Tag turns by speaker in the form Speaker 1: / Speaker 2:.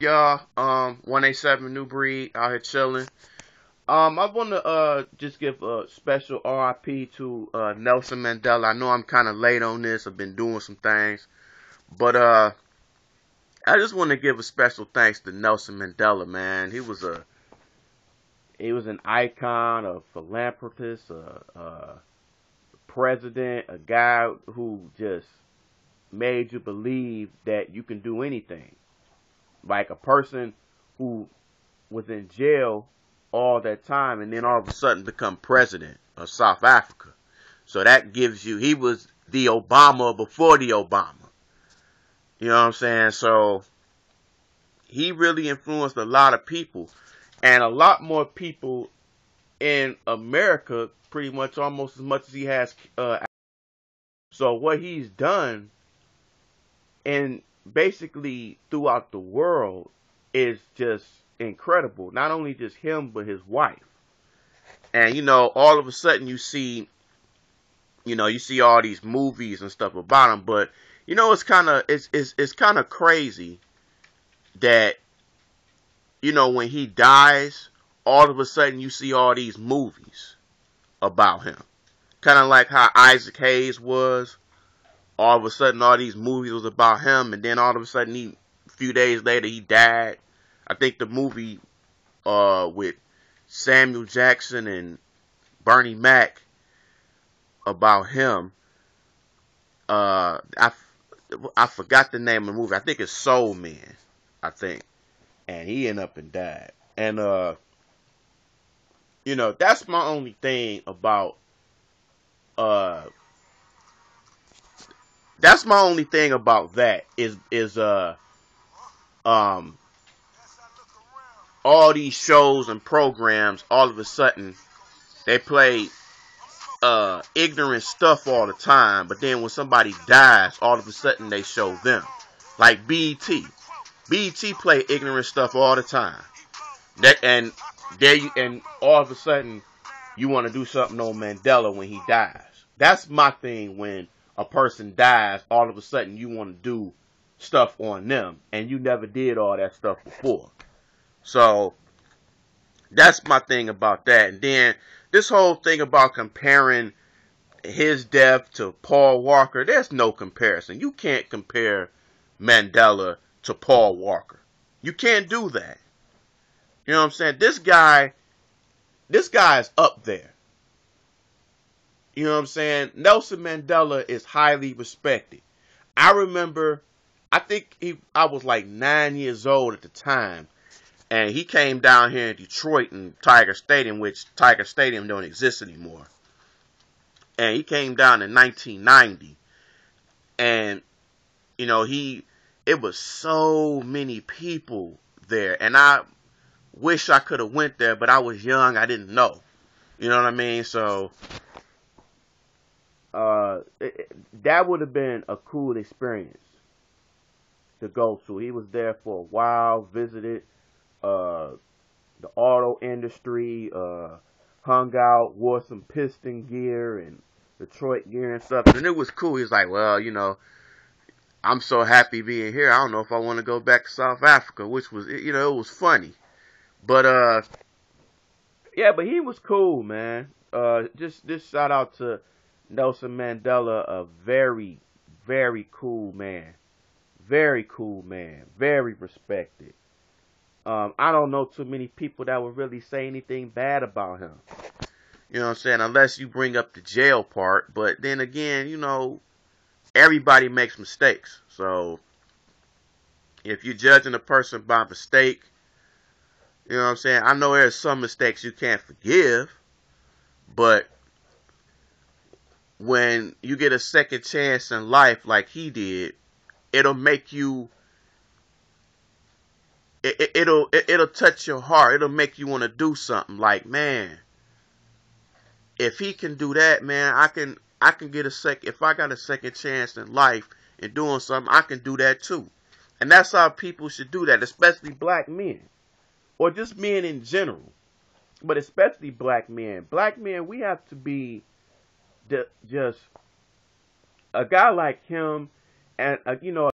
Speaker 1: Y'all, 187 New Breed out here chilling. I want to just give a special RIP to Nelson Mandela. I know I'm kind of late on this. I've been doing some things, but I just want to give a special thanks to Nelson Mandela. Man, he was an icon, a philanthropist, a president, a guy who just made you believe that you can do anything. Like a person who was in jail all that time and then all of a sudden become president of South Africa. So that gives you, he was the Obama before the Obama. You know what I'm saying? So he really influenced a lot of people, and a lot more people in America, pretty much almost as much as he has. So what he's done, and basically throughout the world, is just incredible. Not only just him, but his wife. And all of a sudden you see all these movies and stuff about him, but it's kind of crazy that when he dies, all of a sudden you see all these movies about him. Kind of like how Isaac Hayes was. All of a sudden all these movies was about him, and then all of a sudden a few days later he died. I think the movie with Samuel Jackson and Bernie Mac about him, I forgot the name of the movie. I think it's Soul Man, I think. And he ended up and died. And that's my only thing about that is all these shows and programs, all of a sudden they play ignorant stuff all the time, but then when somebody dies, all of a sudden they show them. Like BET. BET play ignorant stuff all the time. And all of a sudden you want to do something on Mandela when he dies. That's my thing. When a person dies, all of a sudden you want to do stuff on them, and you never did all that stuff before. So that's my thing about that. And then this whole thing about comparing his death to Paul Walker, there's no comparison. You can't compare Mandela to Paul Walker. You can't do that. You know what I'm saying? This guy is up there. You know what I'm saying? Nelson Mandela is highly respected. I remember, I was like 9 years old at the time, and he came down here in Detroit in Tiger Stadium, which Tiger Stadium don't exist anymore. And he came down in 1990, and it was so many people there, and I wish I could have went there, but I was young, I didn't know. You know what I mean? So that would have been a cool experience to go to. He was there for a while, visited the auto industry, hung out, wore some Piston gear and Detroit gear and stuff, and it was cool. He was like, well, I'm so happy being here. I don't know if I want to go back to South Africa, which was, it was funny. But yeah, but he was cool, man. Just shout out to Nelson Mandela, a very, very cool man. Very cool man. Very respected. I don't know too many people that would really say anything bad about him. You know what I'm saying? Unless you bring up the jail part. But then again, everybody makes mistakes. So if you're judging a person by mistake, you know what I'm saying? I know there's some mistakes you can't forgive, but when you get a second chance in life like he did, it'll make you, it'll touch your heart. It'll make you want to do something. Like, man, if he can do that, man, I can get if I got a second chance in life in doing something, I can do that too. And that's how people should do that, especially black men. Or just men in general, but especially black men. Black men, we have to be just a guy like him, and